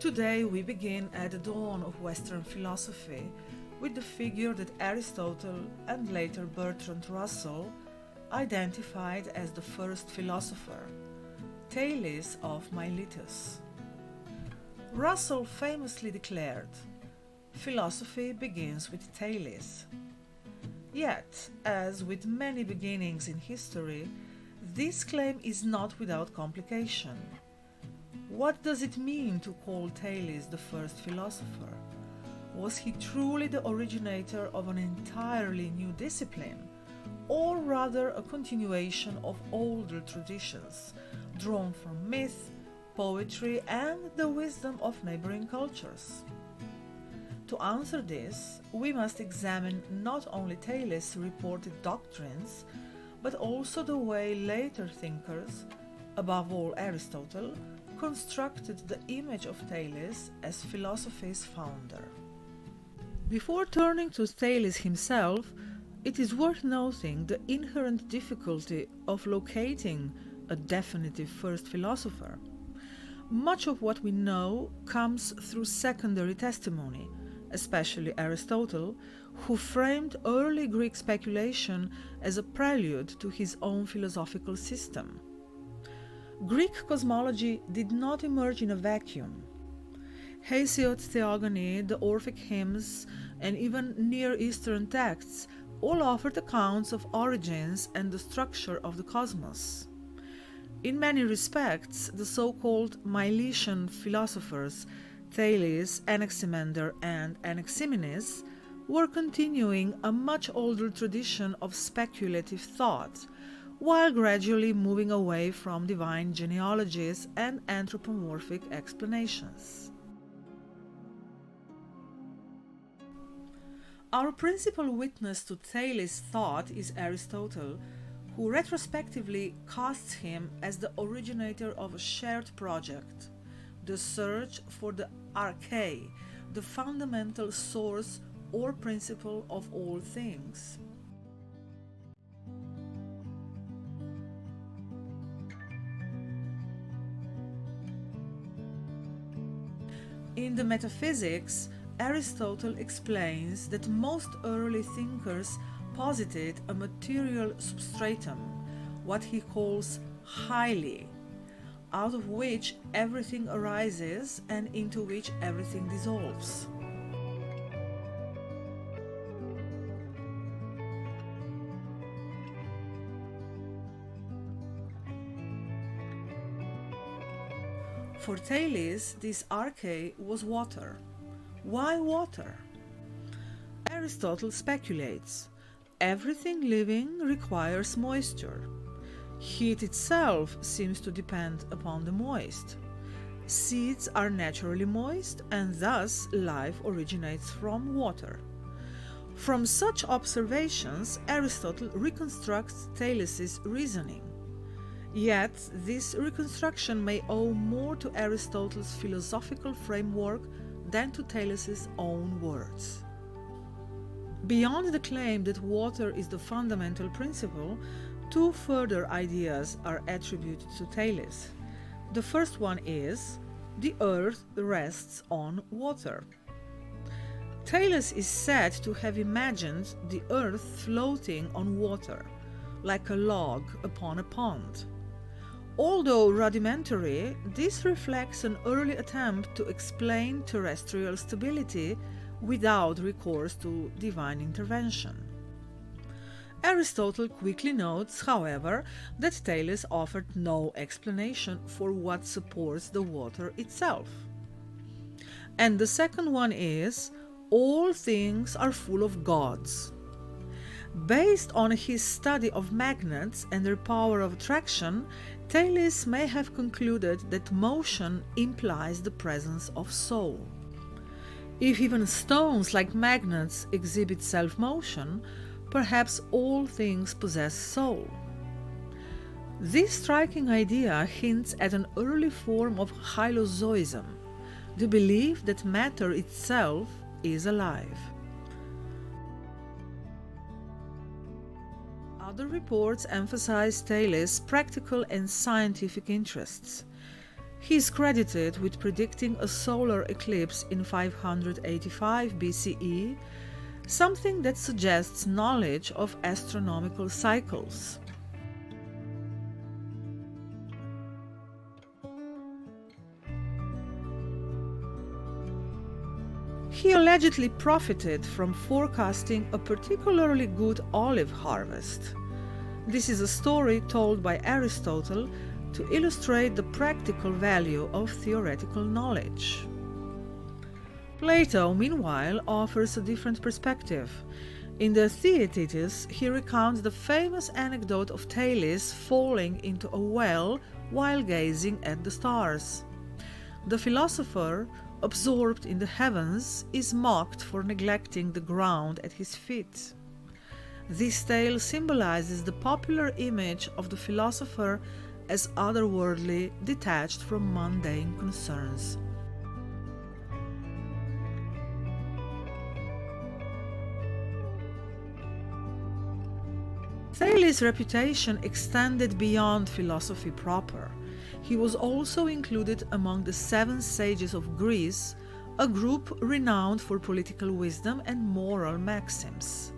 Today we begin at the dawn of Western philosophy with the figure that Aristotle and later Bertrand Russell identified as the first philosopher, Thales of Miletus. Russell famously declared, "Philosophy begins with Thales." Yet, as with many beginnings in history, this claim is not without complication. What does it mean to call Thales the first philosopher? Was he truly the originator of an entirely new discipline, or rather a continuation of older traditions, drawn from myth, poetry, and the wisdom of neighboring cultures? To answer this, we must examine not only Thales' reported doctrines, but also the way later thinkers, above all Aristotle, constructed the image of Thales as philosophy's founder. Before turning to Thales himself, it is worth noting the inherent difficulty of locating a definitive first philosopher. Much of what we know comes through secondary testimony, especially Aristotle, who framed early Greek speculation as a prelude to his own philosophical system. Greek cosmology did not emerge in a vacuum. Hesiod's Theogony, the Orphic hymns, and even Near Eastern texts all offered accounts of origins and the structure of the cosmos. In many respects, the so-called Milesian philosophers, Thales, Anaximander, and Anaximenes, were continuing a much older tradition of speculative thought, while gradually moving away from divine genealogies and anthropomorphic explanations. Our principal witness to Thales' thought is Aristotle, who retrospectively casts him as the originator of a shared project, the search for the arkhē, the fundamental source or principle of all things. In the Metaphysics, Aristotle explains that most early thinkers posited a material substratum, what he calls hyli, out of which everything arises and into which everything dissolves. For Thales, this arkhē was water. Why water? Aristotle speculates, everything living requires moisture. Heat itself seems to depend upon the moist. Seeds are naturally moist, and thus life originates from water. From such observations, Aristotle reconstructs Thales' reasoning. Yet, this reconstruction may owe more to Aristotle's philosophical framework than to Thales' own words. Beyond the claim that water is the fundamental principle, two further ideas are attributed to Thales. The first one is, the earth rests on water. Thales is said to have imagined the earth floating on water, like a log upon a pond. Although rudimentary, this reflects an early attempt to explain terrestrial stability without recourse to divine intervention. Aristotle quickly notes, however, that Thales offered no explanation for what supports the water itself. And the second one is, all things are full of gods. Based on his study of magnets and their power of attraction, Thales may have concluded that motion implies the presence of soul. If even stones like magnets exhibit self-motion, perhaps all things possess soul. This striking idea hints at an early form of hylozoism, the belief that matter itself is alive. Other reports emphasize Thales' practical and scientific interests. He is credited with predicting a solar eclipse in 585 BCE, something that suggests knowledge of astronomical cycles. He allegedly profited from forecasting a particularly good olive harvest. This is a story told by Aristotle to illustrate the practical value of theoretical knowledge. Plato, meanwhile, offers a different perspective. In the Theaetetus, he recounts the famous anecdote of Thales falling into a well while gazing at the stars. The philosopher, absorbed in the heavens, is mocked for neglecting the ground at his feet. This tale symbolizes the popular image of the philosopher as otherworldly, detached from mundane concerns. Thales' reputation extended beyond philosophy proper. He was also included among the 7 sages of Greece, a group renowned for political wisdom and moral maxims.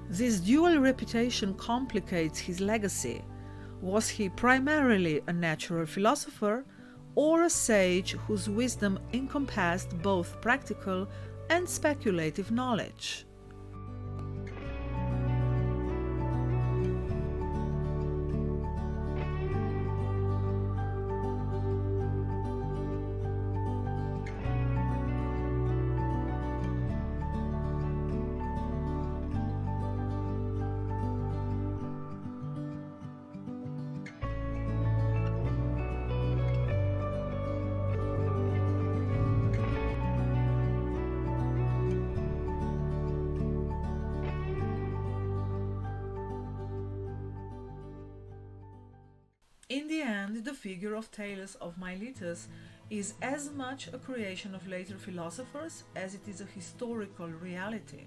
This dual reputation complicates his legacy. Was he primarily a natural philosopher or a sage whose wisdom encompassed both practical and speculative knowledge? In the end, the figure of Thales of Miletus is as much a creation of later philosophers as it is a historical reality.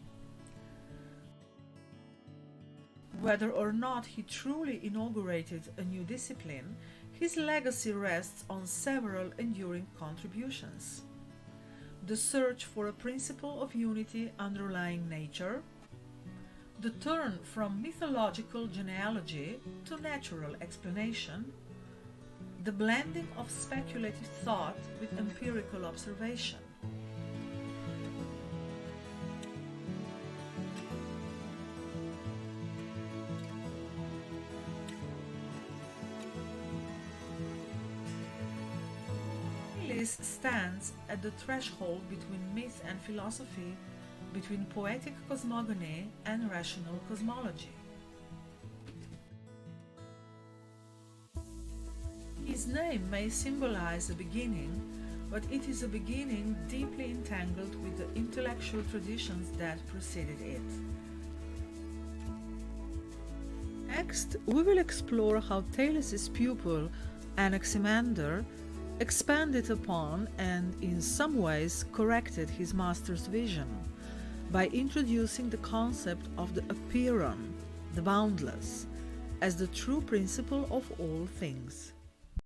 Whether or not he truly inaugurated a new discipline, his legacy rests on several enduring contributions. The search for a principle of unity underlying nature, the turn from mythological genealogy to natural explanation, the blending of speculative thought with empirical observation. Thales stands at the threshold between myth and philosophy, between poetic cosmogony and rational cosmology. His name may symbolize a beginning, but it is a beginning deeply entangled with the intellectual traditions that preceded it. Next, we will explore how Thales' pupil, Anaximander, expanded upon and in some ways corrected his master's vision by introducing the concept of the apeiron, the boundless, as the true principle of all things.